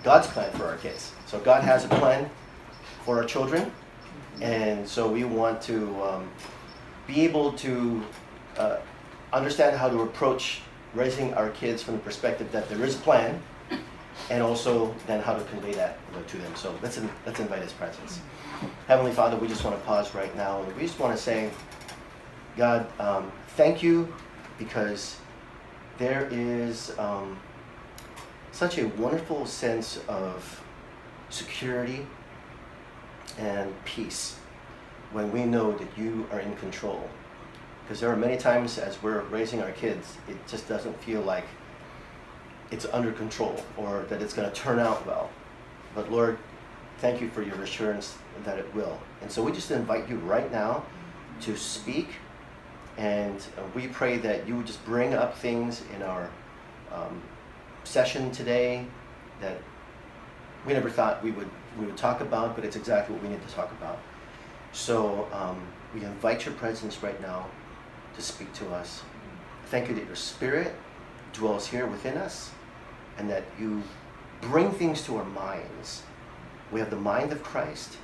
God's plan for our kids. So God has a plan for our children, and so we want to be able to understand how to approach raising our kids from the perspective that there is a plan, and also then how to convey that to them. So let's invite His presence. Heavenly Father, we just want to pause right now, and we just want to say, God, thank you, because there is such a wonderful sense of security and peace when we know that you are in control. Because there are many times as we're raising our kids, it just doesn't feel like it's under control or that it's going to turn out well. But Lord, thank you for your assurance that it will. And so we just invite you right now to speak, and we pray that you would just bring up things in our session today that we never thought we would talk about, but it's exactly what we need to talk about. So we invite your presence right now to speak to us. Thank you that your Spirit dwells here within us, and that you bring things to our minds. We have the mind of Christ.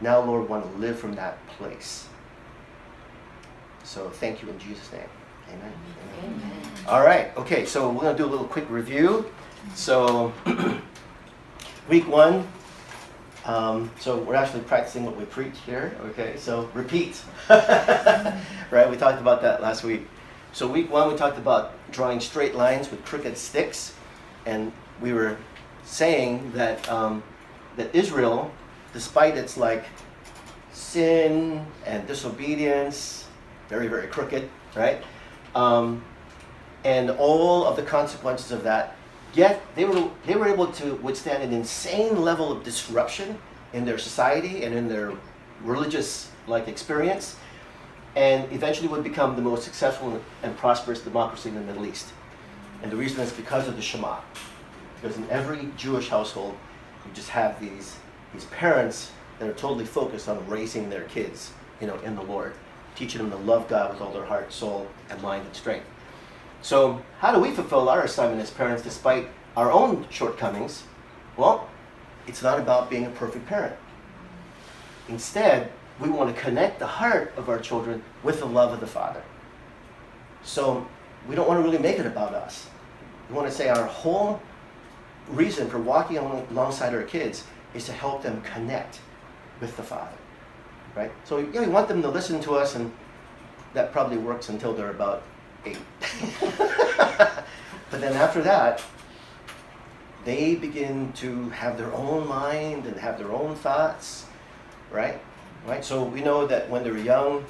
Now, Lord, we want to live from that place. So thank you in Jesus' name. Amen. Amen. All right. Okay, so we're going to do a little quick review. So week 1, so we're actually practicing what we preach here. Okay, so repeat. Right, we talked about that last week. So week 1, we talked about drawing straight lines with crooked sticks. And we were saying that that Israel, despite its sin and disobedience, very, very crooked, right? And all of the consequences of that, yet they were able to withstand an insane level of disruption in their society and in their religious experience, and eventually would become the most successful and prosperous democracy in the Middle East. And the reason is because of the Shema. Because in every Jewish household, you just have these parents that are totally focused on raising their kids, in the Lord, teaching them to love God with all their heart, soul, and mind and strength. So how do we fulfill our assignment as parents despite our own shortcomings? Well, it's not about being a perfect parent. Instead, we want to connect the heart of our children with the love of the Father. So we don't want to really make it about us. We want to say our whole reason for walking alongside our kids is to help them connect with the Father, right? So we want them to listen to us, and that probably works until they're about 8. But then after that, they begin to have their own mind and have their own thoughts, right? Right. So we know that when they're young,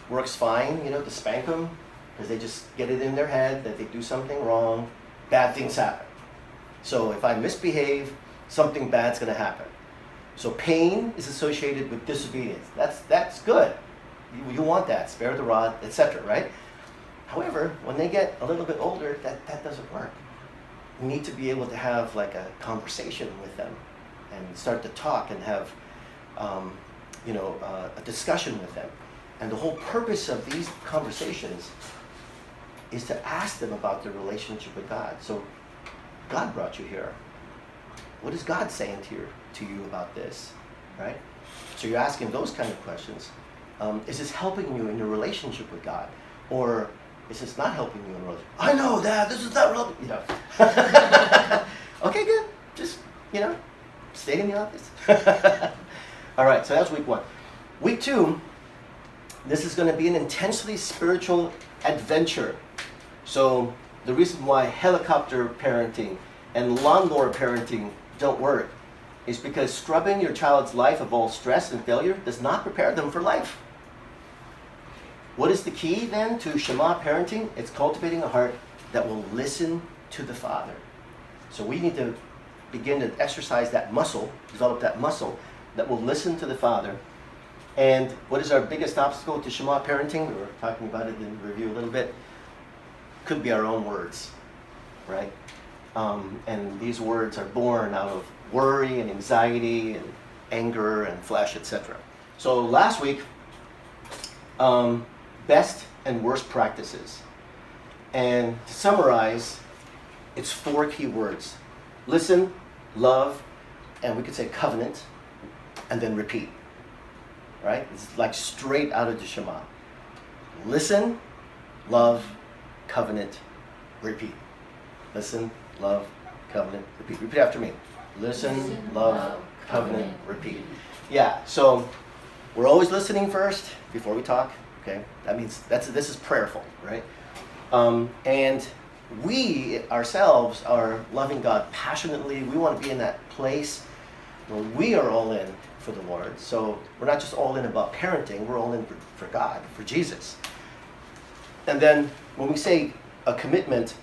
works fine, to spank them, because they just get it in their head that they do something wrong, bad things happen. So if I misbehave, something bad's going to happen. So pain is associated with disobedience. That's good. You want that, spare the rod, etc., right? However, when they get a little bit older, that doesn't work. We need to be able to have a conversation with them and start to talk and have a discussion with them. And the whole purpose of these conversations is to ask them about their relationship with God. So God brought you here. What is God saying to you about this, right? So you're asking those kind of questions. Is this helping you in your relationship with God? Or is this not helping you in your relationship? I know that, this is not real. Okay, good. Just, stay in the office. All right, so that's week 1. Week 2, this is going to be an intensely spiritual adventure. So the reason why helicopter parenting and lawnmower parenting don't work is because scrubbing your child's life of all stress and failure does not prepare them for life. What is the key then to Shema parenting? It's cultivating a heart that will listen to the Father. So we need to begin to exercise that muscle, develop that muscle that will listen to the Father. And what is our biggest obstacle to Shema parenting? We were talking about it in review a little bit. Could be our own words, right? And these words are born out of worry and anxiety and anger and flesh, etc. So last week, best and worst practices. And to summarize, it's 4 key words. Listen, love, and we could say covenant, and then repeat. Right? It's like straight out of the Shema. Listen, love, covenant, repeat. Listen, love, covenant, repeat. Repeat after me. Listen, love, covenant, repeat. Yeah, so we're always listening first before we talk. Okay, that means this is prayerful, right? And we ourselves are loving God passionately. We want to be in that place where we are all in for the Lord. So we're not just all in about parenting, we're all in for God, for Jesus. And then when we say a commitment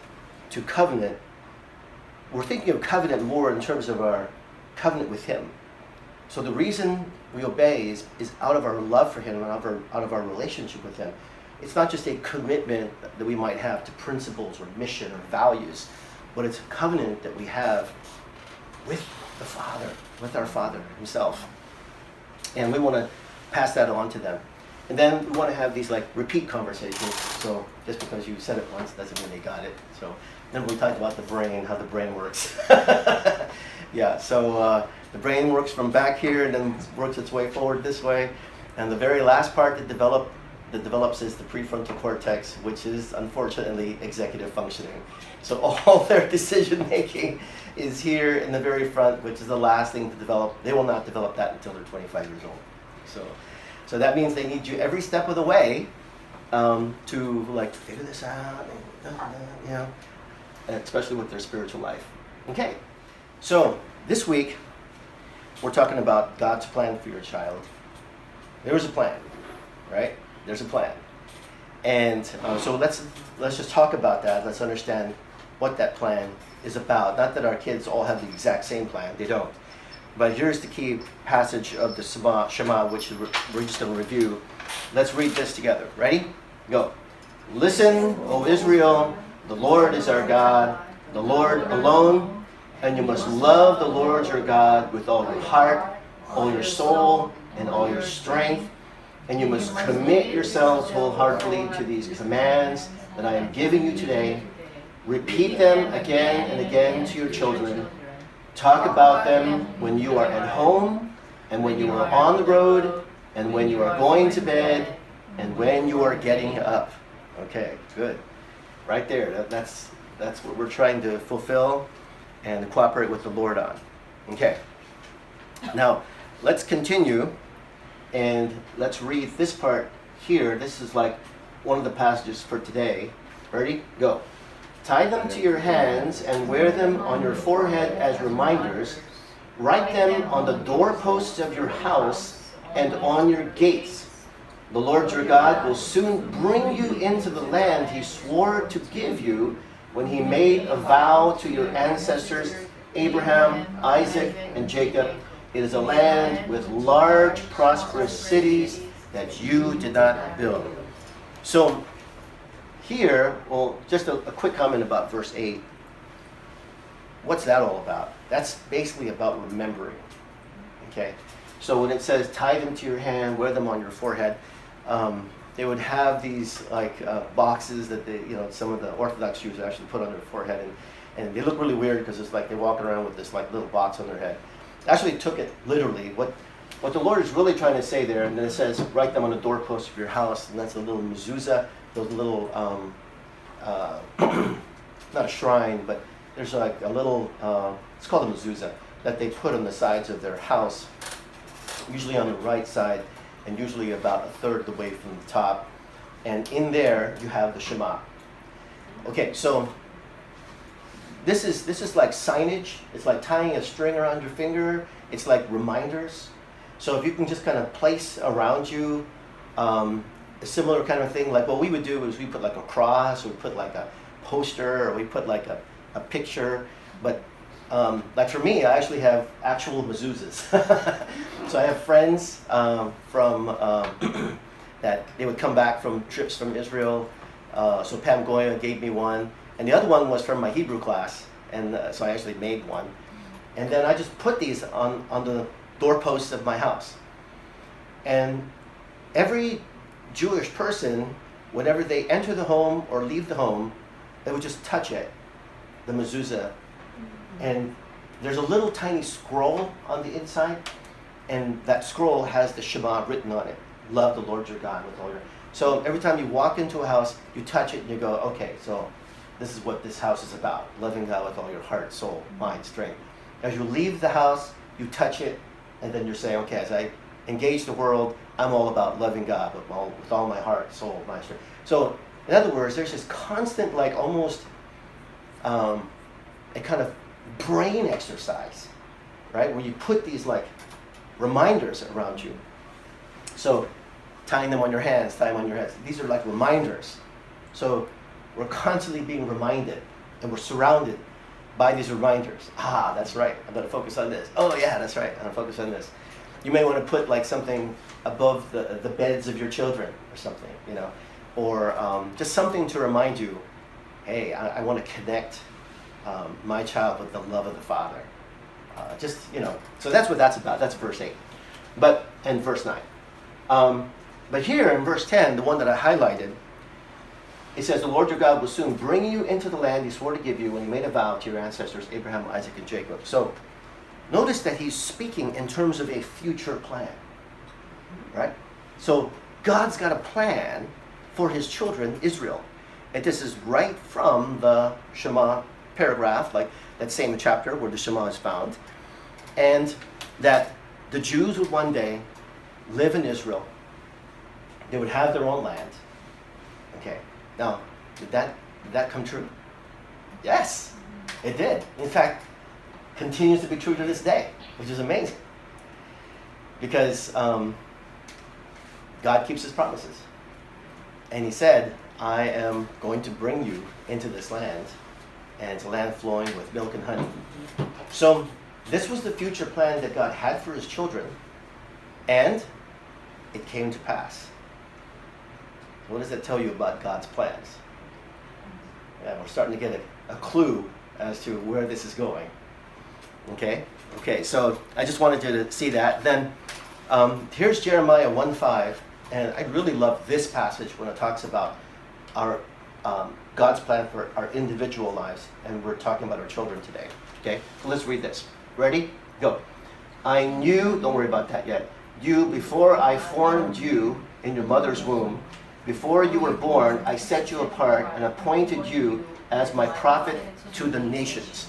to covenant, we're thinking of covenant more in terms of our covenant with Him. So the reason we obey is out of our love for Him and out of our relationship with Him. It's not just a commitment that we might have to principles or mission or values, but it's a covenant that we have with the Father, with our Father Himself. And we want to pass that on to them. And then we want to have these like repeat conversations. So just because you said it once doesn't mean they got it. So then we talked about the brain, how the brain works. Yeah, so the brain works from back here and then works its way forward this way. And the very last part that develops is the prefrontal cortex, which is unfortunately executive functioning. So all their decision making is here in the very front, which is the last thing to develop. They will not develop that until they're 25 years old. So that means they need you every step of the way to like figure this out, you know, and especially with their spiritual life. Okay, so this week we're talking about God's plan for your child. There was a plan, right? There's a plan, and so let's just talk about that. Let's understand what that plan is about. Not that our kids all have the exact same plan; they don't. But here's the key passage of the Shema, which we're just going to review. Let's read this together. Ready? Go. Listen, O Israel, the Lord is our God, the Lord alone, and you must love the Lord your God with all your heart, all your soul, and all your strength. And you must commit yourselves wholeheartedly to these commands that I am giving you today. Repeat them again and again to your children. Talk about them when you are at home, and when you are on the road, and when you are going to bed, and when you are getting up. Okay, good. Right there. That's what we're trying to fulfill and cooperate with the Lord on. Okay. Now, let's continue. And let's read this part here. This is like one of the passages for today. Ready? Go. Tie them to your hands and wear them on your forehead as reminders. Write them on the doorposts of your house and on your gates. The Lord your God will soon bring you into the land He swore to give you when He made a vow to your ancestors, Abraham, Isaac, and Jacob. It is a land with large, prosperous cities that you did not build. So here, well, just a quick comment about verse 8. What's that all about? That's basically about remembering. Okay? So when it says, tie them to your hand, wear them on your forehead, they would have these like boxes that they, some of the Orthodox Jews actually put on their forehead, and they look really weird because it's like they walk around with this like little box on their head. Actually took it literally. What the Lord is really trying to say there, and then it says, write them on the doorpost of your house, and that's a little mezuzah, those little, not a shrine, but there's like a little, it's called a mezuzah, that they put on the sides of their house, usually on the right side, and usually about a third of the way from the top. And in there, you have the Shema. Okay, so this is like signage. It's like tying a string around your finger. It's like reminders. So if you can just kind of place around you a similar kind of thing, like what we would do is we put like a cross, or we put like a poster, or we put like a picture. But like for me, I actually have actual mezuzahs. So I have friends from that they would come back from trips from Israel. So Pam Goya gave me one. And the other one was from my Hebrew class, and so I actually made one. And then I just put these on the doorposts of my house. And every Jewish person, whenever they enter the home or leave the home, they would just touch it, the mezuzah. And there's a little tiny scroll on the inside, and that scroll has the Shema written on it. Love the Lord your God with all your... So every time you walk into a house, you touch it and you go, okay, so this is what this house is about. Loving God with all your heart, soul, mind, strength. As you leave the house, you touch it, and then you're saying, okay, as I engage the world, I'm all about loving God with all my heart, soul, mind, strength. So in other words, there's this constant, like almost a kind of brain exercise, right? Where you put these like reminders around you. So tying them on your hands, tying them on your heads. These are like reminders. So we're constantly being reminded, and we're surrounded by these reminders. Ah, that's right. I'm going to focus on this. Oh yeah, that's right. I'm going to focus on this. You may want to put like something above the beds of your children or something, you know, or just something to remind you, hey, I want to connect my child with the love of the Father. Just, you know, so that's what that's about. That's verse 8. And verse 9. But here in verse 10, the one that I highlighted, it says, the Lord your God will soon bring you into the land he swore to give you when he made a vow to your ancestors, Abraham, Isaac, and Jacob. So notice that he's speaking in terms of a future plan, right? So God's got a plan for his children, Israel. And this is right from the Shema paragraph, like that same chapter where the Shema is found. And that the Jews would one day live in Israel. They would have their own land. Okay. Now, did that come true? Yes, it did. In fact, continues to be true to this day, which is amazing. Because God keeps his promises. And he said, I am going to bring you into this land, and it's a land flowing with milk and honey. So this was the future plan that God had for his children, and it came to pass. What does that tell you about God's plans? Yeah, we're starting to get a clue as to where this is going. Okay, so I just wanted you to see that. Then here's Jeremiah 1:5, and I really love this passage when it talks about our God's plan for our individual lives, and we're talking about our children today. Okay, so let's read this. Ready? Go. I knew, don't worry about that yet, you before I formed you in your mother's womb. Before you were born, I set you apart and appointed you as my prophet to the nations.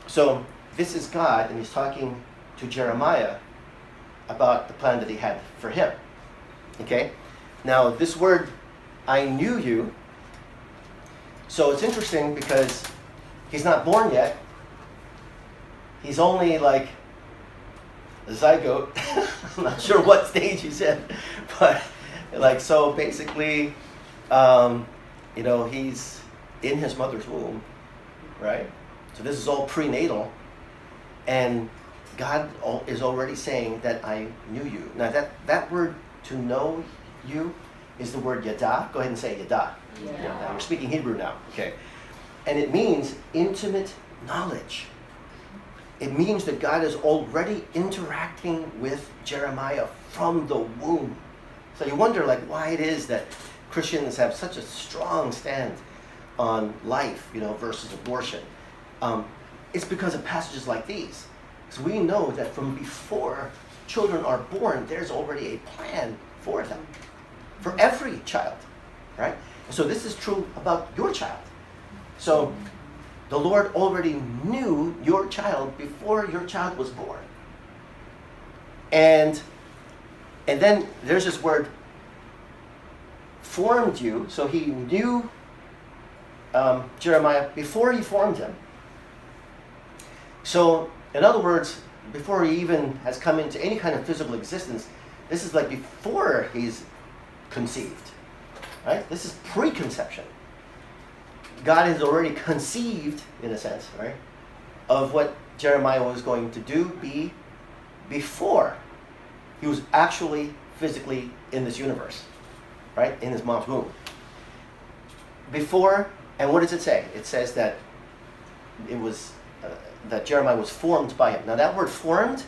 So this is God, and he's talking to Jeremiah about the plan that he had for him. Okay? Now, this word, I knew you, so it's interesting because he's not born yet. He's only like a zygote. I'm not sure what stage he's in, but like, so basically, he's in his mother's womb, right? So this is all prenatal, and God is already saying that I knew you. Now that word to know you is the word yada. Go ahead and say yada. Yeah. We're speaking Hebrew now, okay? And it means intimate knowledge. It means that God is already interacting with Jeremiah from the womb. So you wonder like why it is that Christians have such a strong stand on life, versus abortion. It's because of passages like these. So we know that from before children are born, there's already a plan for them, for every child, right? So this is true about your child. So the Lord already knew your child before your child was born. And then there's this word, formed you. So he knew Jeremiah before he formed him. So, in other words, before he even has come into any kind of physical existence, this is like before he's conceived, right? This is preconception. God has already conceived, in a sense, right, of what Jeremiah was going to be before he was actually physically in this universe, right, in his mom's womb. Before, and what does it say? It says that it was that Jeremiah was formed by him. Now that word formed,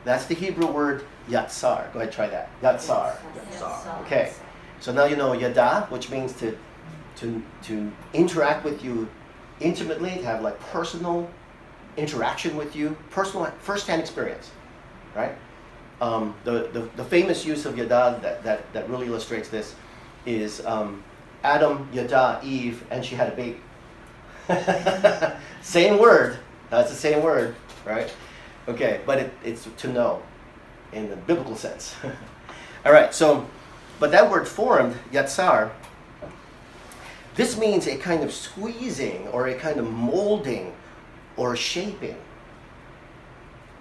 that's the Hebrew word yatsar. Go ahead, try that. Yatsar. Okay. So now you know yada, which means to interact with you intimately, to have like personal interaction with you, personal, first-hand experience, right? The famous use of yada that really illustrates this is Adam, yada, Eve, and she had a baby. Same word. That's the same word, right? Okay, but it's to know in the biblical sense. All right, so, but that word formed, yatsar, this means a kind of squeezing or a kind of molding or shaping.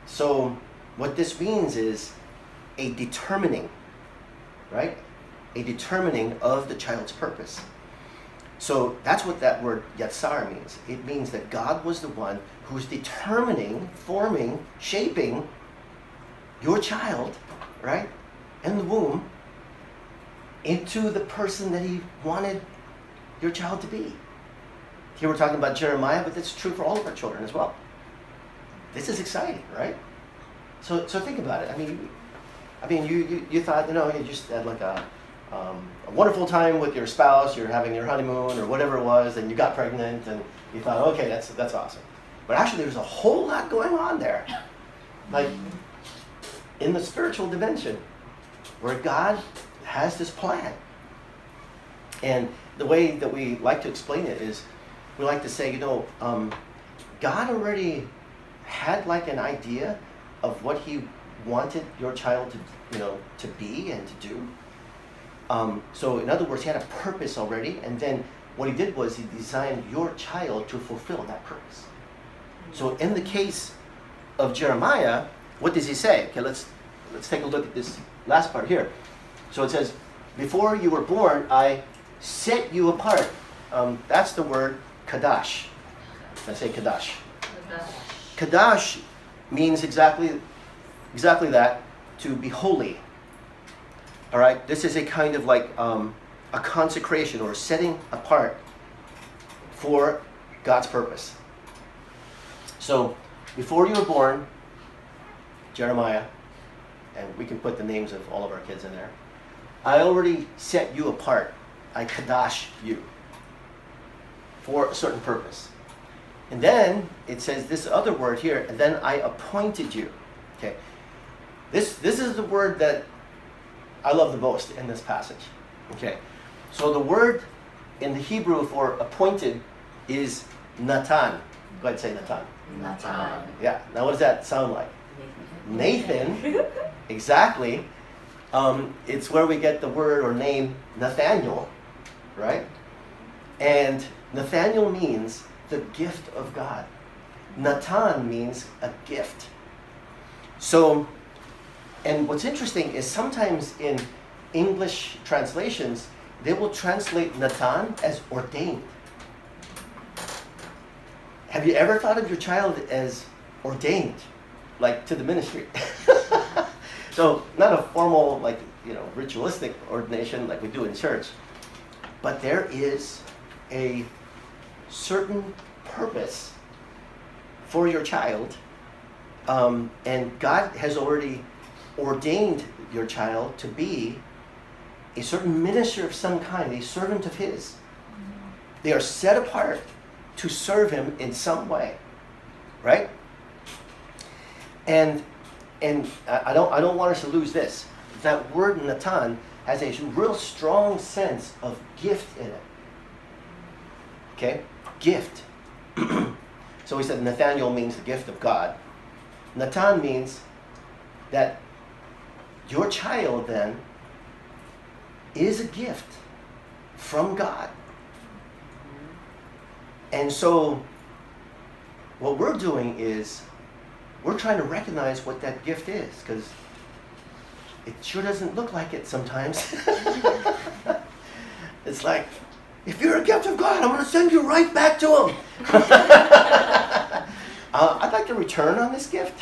So what this means is a determining, right? A determining of the child's purpose. So that's what that word yatsar means. It means that God was the one who's determining, forming, shaping your child, right, in the womb into the person that he wanted your child to be. Here we're talking about Jeremiah, but that's true for all of our children as well. This is exciting, right? So think about it. I mean, you thought, you just had like a wonderful time with your spouse, you're having your honeymoon or whatever it was, and you got pregnant, and you thought, okay, that's awesome. But actually, there's a whole lot going on there, like in the spiritual dimension, where God has this plan. And the way that we like to explain it is, we like to say, God already had like an idea of what He wanted your child to be and to do. So in other words, He had a purpose already, and then what He did was He designed your child to fulfill that purpose. So in the case of Jeremiah, what does He say? Okay, let's take a look at this last part here. So it says, before you were born, I set you apart. That's the word kadash. I say kadash. Kadash means exactly that, to be holy. All right, this is a kind of like a consecration or setting apart for God's purpose. So before you were born, Jeremiah, and we can put the names of all of our kids in there, I already set you apart. I kadash you for a certain purpose. And then it says this other word here, and then I appointed you. Okay, this is the word that I love the most in this passage. Okay, so the word in the Hebrew for appointed is Natan. Go ahead and say Natan. Natan. Yeah, now what does that sound like? Nathan. Exactly. It's where we get the word or name Nathaniel, right? And Nathaniel means the gift of God. Natan means a gift. So, and what's interesting is sometimes in English translations, they will translate Natan as ordained. Have you ever thought of your child as ordained, like to the ministry? So, not a formal, ritualistic ordination like we do in church, but there is a certain purpose for your child, and God has already ordained your child to be a certain minister of some kind, a servant of His. They are set apart to serve Him in some way, right? And I don't want us to lose this. That word Natan has a real strong sense of gift in it. Okay? Gift. So we said Nathaniel means the gift of God. Natan means that your child then is a gift from God. And so what we're doing is we're trying to recognize what that gift is, because it sure doesn't look like it sometimes. It's like, if you're a gift of God, I'm going to send you right back to Him. I'd like to return on this gift.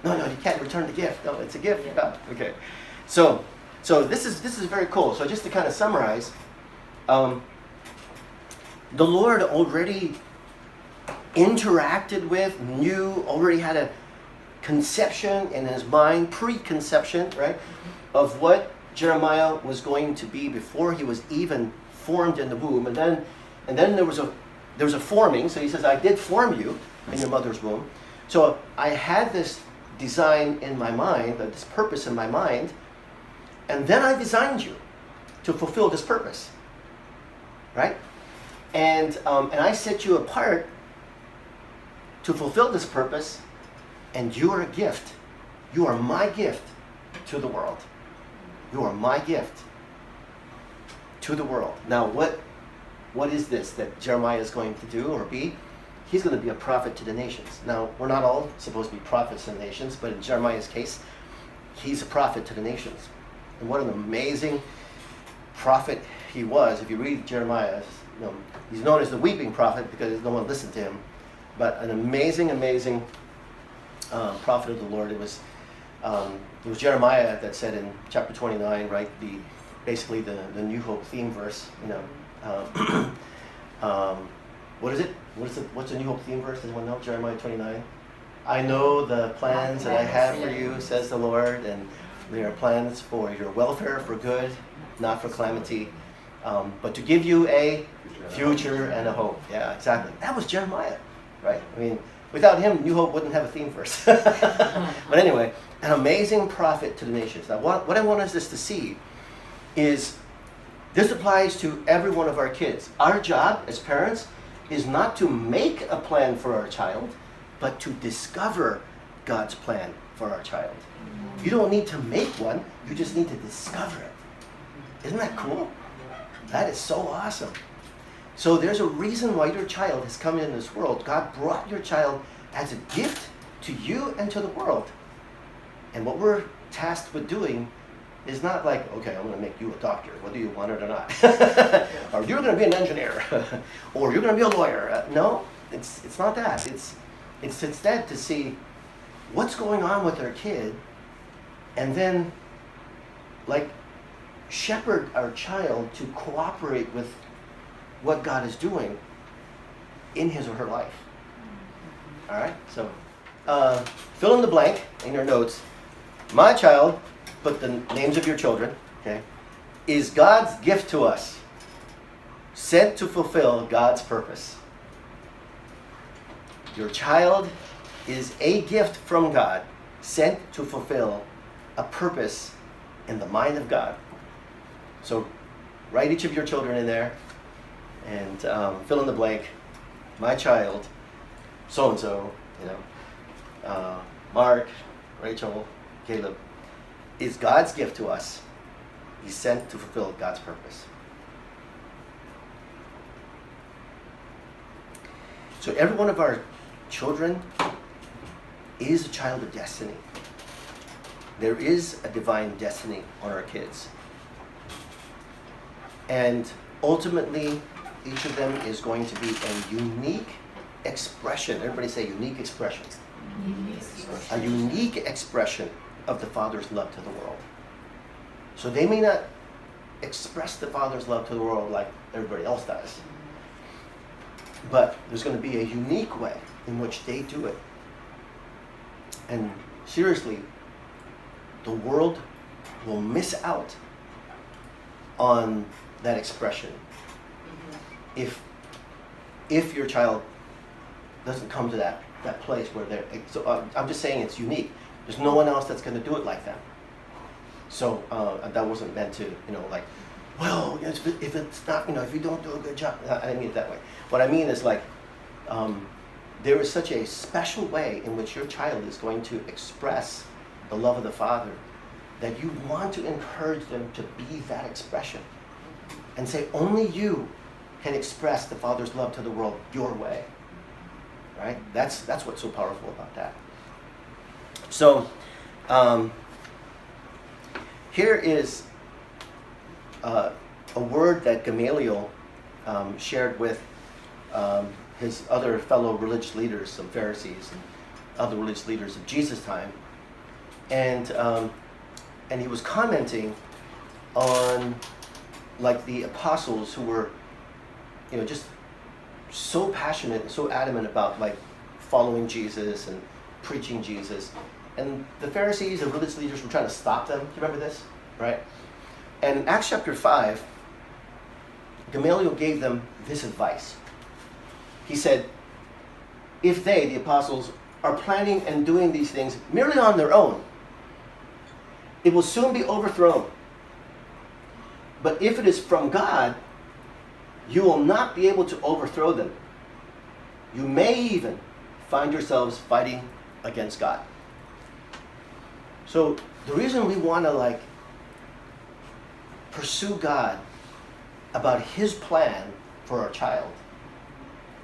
No, you can't return the gift. No, it's a gift from God. Okay. So this is very cool. So just to kind of summarize, the Lord already interacted with, knew, already had a conception in His mind, preconception, right, of what Jeremiah was going to be before he was even formed in the womb. And then there was there's a forming. So he says, I did form you in your mother's womb. So I had this design in my mind, this purpose in my mind, and then I designed you to fulfill this purpose, right? And I set you apart to fulfill this purpose, and you are a gift. You are my gift to the world. You are my gift to the world. Now, what is this that Jeremiah is going to do or be? He's going to be a prophet to the nations. Now, we're not all supposed to be prophets to the nations, but in Jeremiah's case, he's a prophet to the nations. And what an amazing prophet he was. If you read Jeremiah, he's known as the weeping prophet because no one listened to him. But an amazing, amazing prophet of the Lord. It was Jeremiah that said in chapter 29, right? Basically the New Hope theme verse. What is it? What's the New Hope theme verse? Does anyone know? Jeremiah 29. I know the plans that I have for you, says the Lord, and they are plans for your welfare, for good, not for calamity, but to give you a future and a hope. Yeah, exactly. That was Jeremiah, right? I mean, without him, New Hope wouldn't have a theme verse. But anyway, an amazing prophet to the nations. Now, what I want us to see is this applies to every one of our kids. Our job as parents is not to make a plan for our child, but to discover God's plan for our child. You don't need to make one, you just need to discover it. Isn't that cool? That is so awesome. So there's a reason why your child has come into this world. God brought your child as a gift to you and to the world. And what we're tasked with doing is not like, okay, I'm going to make you a doctor, whether you want it or not. Or you're going to be an engineer. Or you're going to be a lawyer. No, it's not that. It's instead to see what's going on with our kid and then like shepherd our child to cooperate with what God is doing in his or her life. All right, so fill in the blank in your notes. My child, put the names of your children, okay, is God's gift to us, sent to fulfill God's purpose. Your child is a gift from God, sent to fulfill a purpose in the mind of God. So write each of your children in there and fill in the blank. My child, so-and-so, Mark, Rachel, Caleb, is God's gift to us. He's sent to fulfill God's purpose. So every one of our children is a child of destiny. There is a divine destiny on our kids. And ultimately, each of them is going to be a unique expression. Everybody say unique expression. A unique expression of the Father's love to the world. So they may not express the Father's love to the world like everybody else does. But there's going to be a unique way in which they do it. And seriously, the world will miss out on that expression if your child doesn't come to that place where they're. So I'm just saying it's unique. There's no one else that's going to do it like that. So that wasn't meant to, well, if it's not, if you don't do a good job. I didn't mean it that way. What I mean is there is such a special way in which your child is going to express the love of the Father that you want to encourage them to be that expression and say only you can express the Father's love to the world your way. Right? That's what's so powerful about that. So here is a word that Gamaliel shared with his other fellow religious leaders, some Pharisees and other religious leaders of Jesus' time, and he was commenting on the apostles who were, just so passionate and so adamant about following Jesus and preaching Jesus, and the Pharisees and religious leaders were trying to stop them. Do you remember this, right? And in Acts chapter 5, Gamaliel gave them this advice. he said, if they, the apostles, are planning and doing these things merely on their own, it will soon be overthrown. But if it is from God, you will not be able to overthrow them. You may even find yourselves fighting against God. So the reason we want to pursue God about his plan for our child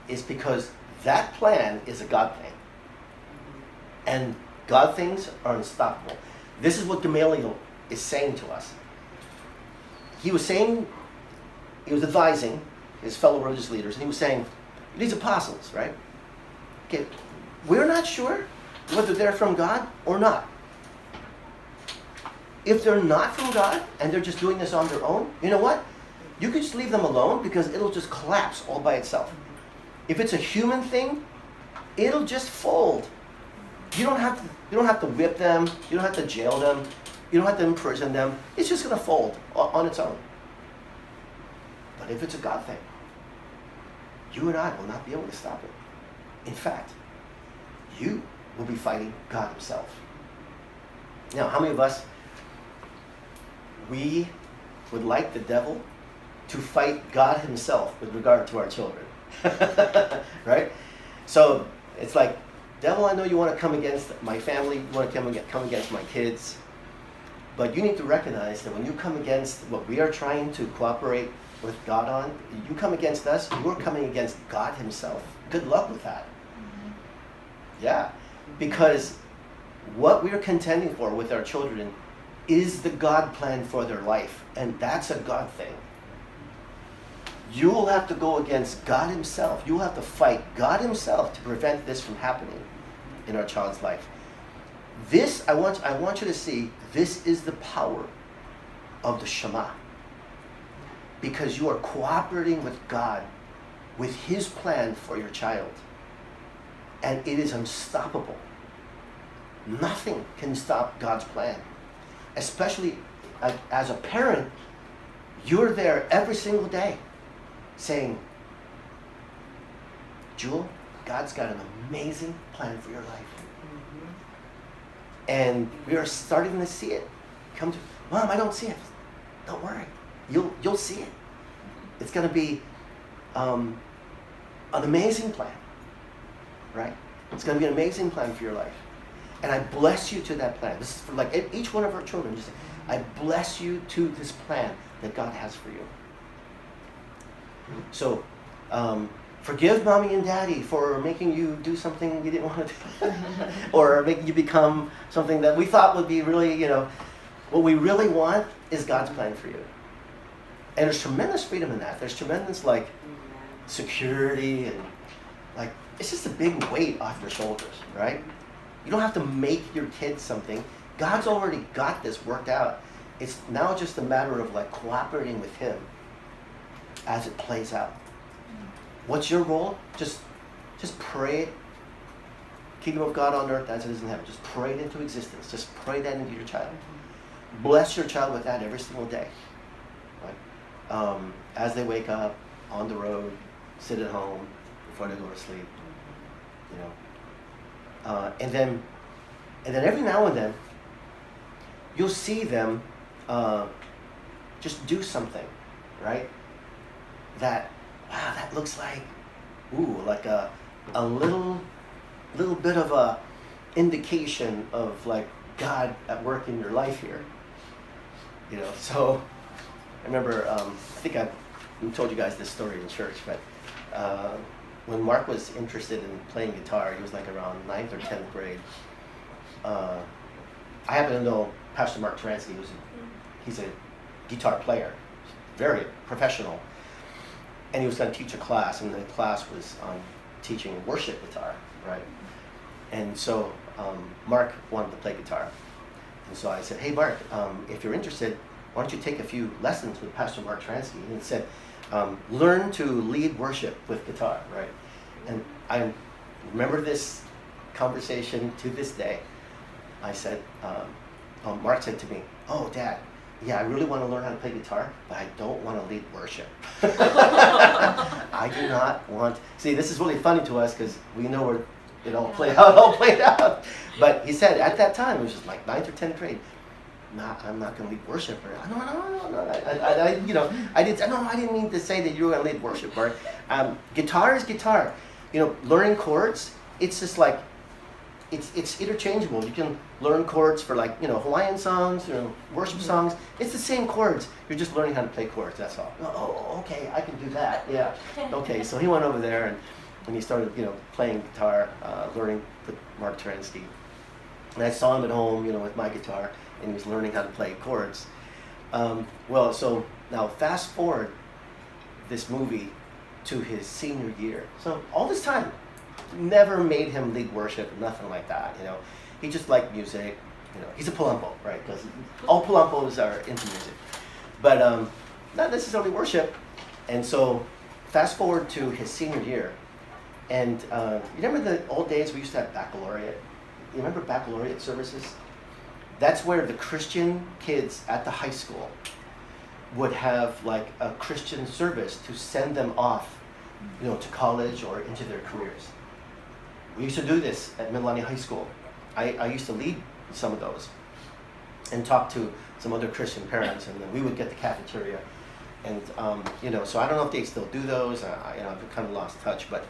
is because that plan is a God thing. And God things are unstoppable. This is what Gamaliel is saying to us. He was advising his fellow religious leaders, and he was saying, these apostles, right? Okay, we're not sure whether they're from God or not. If they're not from God and they're just doing this on their own, you know what? You can just leave them alone because it'll just collapse all by itself. If it's a human thing, it'll just fold. You don't have to whip them. You don't have to jail them. You don't have to imprison them. It's just going to fold on its own. But if it's a God thing, you and I will not be able to stop it. In fact, you will be fighting God himself. Now, how many of us, we would like the devil to fight God himself with regard to our children? Right? So it's like, devil, I know you want to come against my family, you want to come against my kids, but you need to recognize that when you come against what we are trying to cooperate with God on, you come against us, you're coming against God himself. Good luck with that. Yeah, because what we're contending for with our children is the God plan for their life, and that's a God thing. You will have to go against God himself. You will have to fight God himself to prevent this from happening in our child's life. This, I want you to see, this is the power of the Shema. Because you are cooperating with God, with his plan for your child. And it is unstoppable. Nothing can stop God's plan. Especially as a parent, you're there every single day saying, Jewel, God's got an amazing plan for your life. Mm-hmm. And we are starting to see it. Come to, Mom, I don't see it. Don't worry. You'll see it. It's going to be an amazing plan. Right? It's going to be an amazing plan for your life. And I bless you to that plan. This is for each one of our children. Just say, I bless you to this plan that God has for you. So, forgive mommy and daddy for making you do something you didn't want to do. Or making you become something that we thought would be really, what we really want is God's plan for you. And there's tremendous freedom in that. There's tremendous security and it's just a big weight off your shoulders, right? You don't have to make your kids something. God's already got this worked out. It's now just a matter of cooperating with him as it plays out. What's your role? Just pray it. Kingdom of God on earth as it is in heaven. Just pray it into existence. Just pray that into your child. Bless your child with that every single day. Right? As they wake up, on the road, sit at home, before they go to sleep. And then every now and then, you'll see them just do something, right? That looks like a little bit of a indication of God at work in your life here. So I remember, I think I told you guys this story in church, but when Mark was interested in playing guitar, he was around 9th or 10th grade. I happen to know Pastor Mark Taransky. He's a guitar player, very professional. And he was going to teach a class, and the class was on teaching worship guitar, right? And so Mark wanted to play guitar. And so I said, hey, Mark, if you're interested, why don't you take a few lessons with Pastor Mark Taransky? And he said, learn to lead worship with guitar, right? And I remember this conversation to this day. I said, Mark said to me, oh, Dad, yeah, I really want to learn how to play guitar, but I don't want to lead worship. I do not want. See, this is really funny to us because we know where it all played out. All played out. But he said at that time, it was just like 9th or 10th grade. I'm not going to lead worship. Or, no. I didn't mean to say that you were going to lead worship. Or, guitar is guitar. Learning chords. It's just like it's interchangeable. You can learn chords for Hawaiian songs, worship songs. It's the same chords. You're just learning how to play chords. That's all. Oh, okay, I can do that. Yeah. Okay. So he went over there and he started playing guitar, learning with Mark Terensky. And I saw him at home, with my guitar, and he was learning how to play chords. So now fast forward this movie to his senior year. So all this time, never made him lead worship, nothing like that. He just liked music. He's a Palumbo, right? Because all Palumbos are into music, but not necessarily worship. And so fast forward to his senior year, and you remember the old days we used to have baccalaureate. You remember baccalaureate services? That's where the Christian kids at the high school would have like a Christian service to send them off, to college or into their careers. We used to do this at Mililani High School. I used to lead some of those and talk to some other Christian parents, and then we would get the cafeteria. And so I don't know if they still do those. I've kind of lost touch, but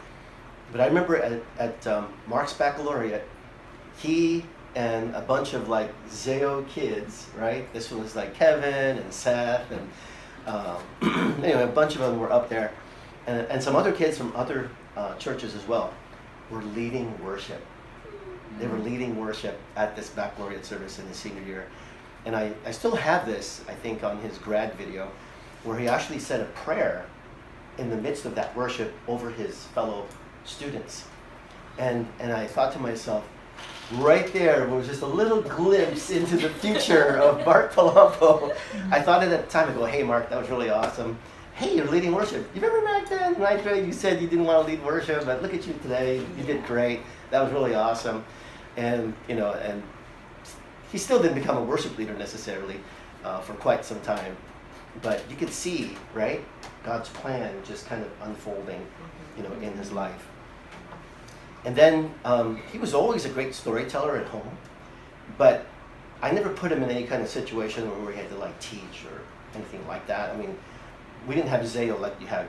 I remember at Mark's baccalaureate, he and a bunch of like Zeo kids, right? This one was like Kevin and Seth, and anyway, a bunch of them were up there, and some other kids from other churches as well were leading worship. They were leading worship at this baccalaureate service in his senior year. And I still have this, I think, on his grad video, where he actually said a prayer in the midst of that worship over his fellow students. And I thought to myself, right there was just a little glimpse into the future of Mark Palumbo. I thought at that time, I go, hey Mark, that was really awesome. Hey, you're leading worship. You remember back then, in 9th grade, you said you didn't want to lead worship, but look at you today. You did great. That was really awesome. And and he still didn't become a worship leader necessarily for quite some time. But you could see, right, God's plan just kind of unfolding, in his life. And then he was always a great storyteller at home, but I never put him in any kind of situation where he had to like teach or anything like that. I mean, we didn't have Zeo like you have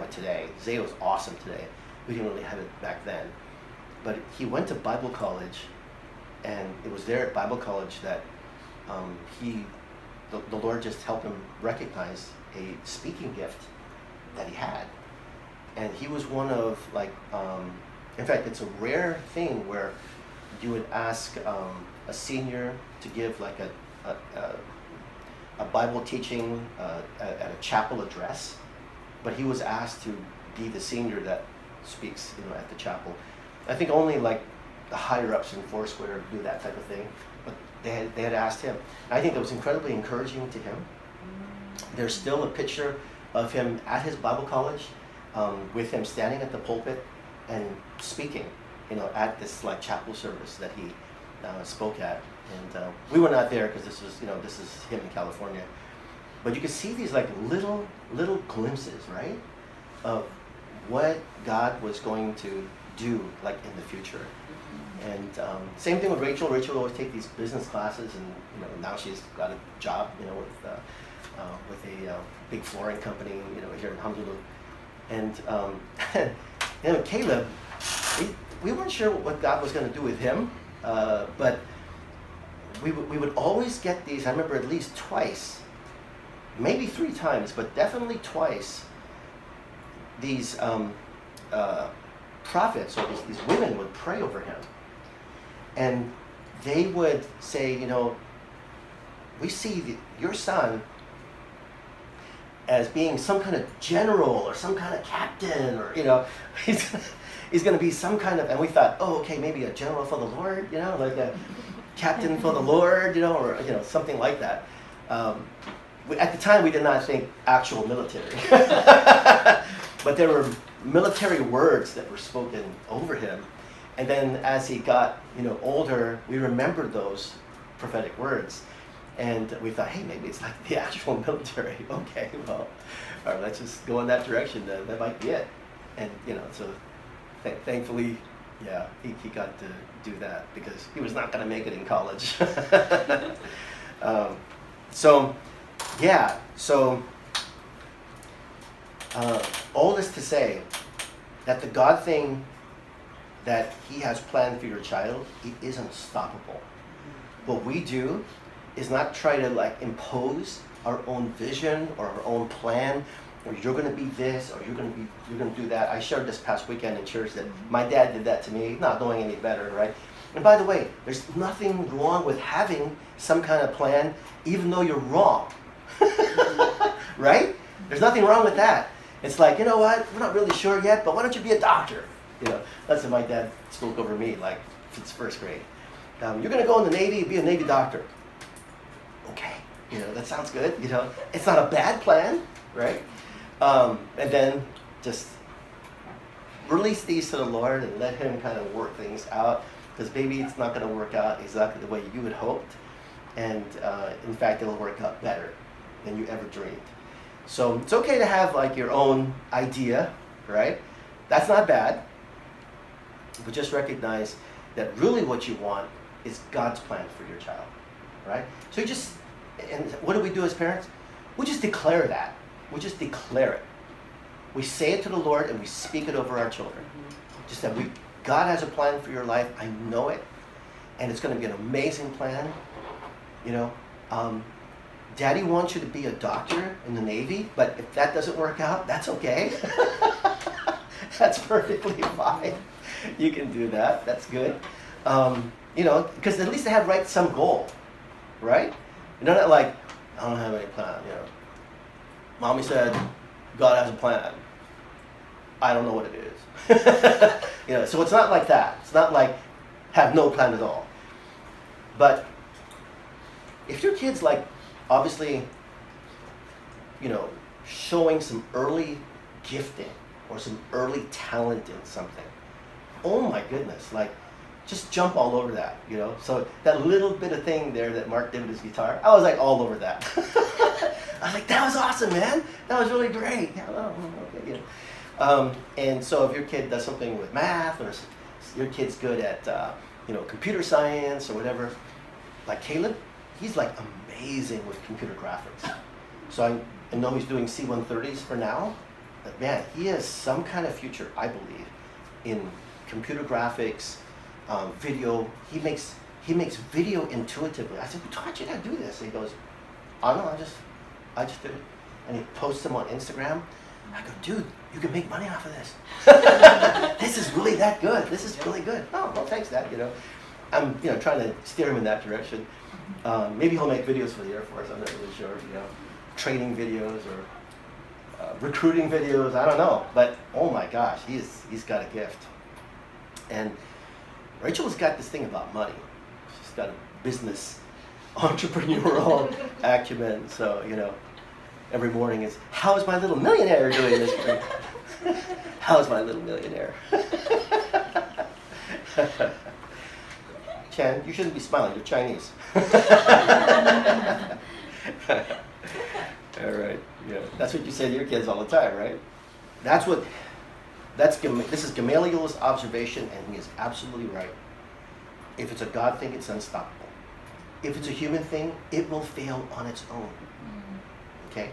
it today. Zeo is awesome today. We didn't really have it back then. But he went to Bible college, and it was there at Bible college that the Lord just helped him recognize a speaking gift that he had. And he was one of in fact, it's a rare thing where you would ask a senior to give like a Bible teaching at a chapel address, but he was asked to be the senior that speaks, at the chapel. I think only like the higher ups in Foursquare do that type of thing, but they had asked him. And I think that was incredibly encouraging to him. There's still a picture of him at his Bible college, with him standing at the pulpit and speaking, at this like chapel service that he spoke at. And we were not there because this is him in California. But you could see these like little glimpses, right, of what God was going to do like in the future. And same thing with Rachel. Rachel would always take these business classes, and now she's got a job, with a big flooring company, here in Honolulu. And Caleb, we weren't sure what God was going to do with him, but we would always get these. I remember at least twice, maybe 3 times, but definitely twice. These prophets or these women would pray over him, and they would say, we see your son as being some kind of general or some kind of captain, or he's going to be some kind of. And we thought, oh, okay, maybe a general for the Lord, like a captain for the Lord, or something like that. At the time, we did not think actual military, but there were military words that were spoken over him. And then as he got older, we remembered those prophetic words. And we thought, hey, maybe it's like the actual military. Okay, well, all right, let's just go in that direction. That might be it. And, so thankfully, yeah, he got to do that because he was not going to make it in college. So all this to say that the God thing that he has planned for your child, it is unstoppable. What we do is not try to impose our own vision or our own plan, or you're going to be this, or you're going to do that. I shared this past weekend in church that my dad did that to me, not knowing any better, right? And by the way, there's nothing wrong with having some kind of plan, even though you're wrong, right? There's nothing wrong with that. It's like, you know what? We're not really sure yet, but why don't you be a doctor? That's what my dad spoke over me, since first grade. You're going to go in the Navy, be a Navy doctor. Okay, that sounds good. It's not a bad plan, right? And then just release these to the Lord and let him kind of work things out, because maybe it's not going to work out exactly the way you had hoped, and in fact it'll work out better than you ever dreamed. So it's okay to have your own idea, right? That's not bad, but just recognize that really what you want is God's plan for your child, right? So and what do we do as parents? We just declare that. We just declare it. We say it to the Lord and we speak it over our children. Just that God has a plan for your life. I know it. And it's going to be an amazing plan. Daddy wants you to be a doctor in the Navy, but if that doesn't work out, that's okay. That's perfectly fine. You can do that. That's good. Because at least they have some goal, right? Not like, I don't have any plan, Mommy said, God has a plan. I don't know what it is. So it's not like that. It's not like have no plan at all. But if your kid's obviously, showing some early gifting or some early talent in something, oh my goodness, just jump all over that, So that little bit of thing there that Mark did with his guitar, I was all over that. I was that was awesome, man. That was really great. Yeah, well, okay, and so if your kid does something with math, or your kid's good at, computer science or whatever, like Caleb, he's amazing with computer graphics. So I know he's doing C-130s for now, but man, he has some kind of future, I believe, in computer graphics, video. He makes video intuitively. I said, who taught you how to do this? And he goes, I don't know, I just did it. And he posts them on Instagram. I go, dude, you can make money off of this. This is really that good. This is really good. Oh, well, thanks, Dad. I'm trying to steer him in that direction. Maybe he'll make videos for the Air Force. I'm not really sure. Training videos or recruiting videos. I don't know. But oh my gosh, he's got a gift. And Rachel's got this thing about money. She's got a business entrepreneurial acumen. So every morning is, how's my little millionaire doing this week? How's my little millionaire? Chen, you shouldn't be smiling. You're Chinese. All right. Yeah. That's what you say to your kids all the time, right? This is Gamaliel's observation, and he is absolutely right. If it's a God thing, it's unstoppable. If it's a human thing, it will fail on its own. Okay?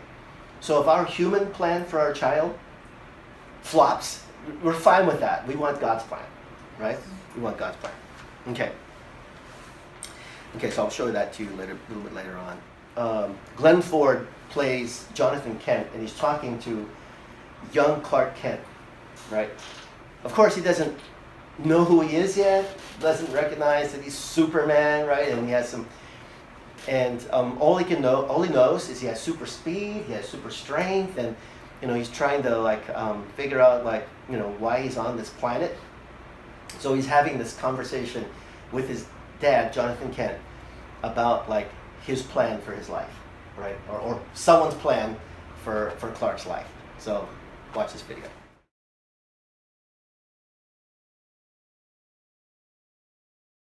So if our human plan for our child flops, we're fine with that. We want God's plan, right? We want God's plan. Okay. Okay, so I'll show that to you a little bit later on. Glenn Ford plays Jonathan Kent, and he's talking to young Clark Kent, right? Of course, he doesn't know who he is yet, doesn't recognize that he's Superman, right? And he has some, and all he knows is he has super speed, he has super strength, and he's trying to figure out why he's on this planet. So he's having this conversation with his dad, Jonathan Kent, about his plan for his life, right? Or someone's plan for Clark's life. So watch this video.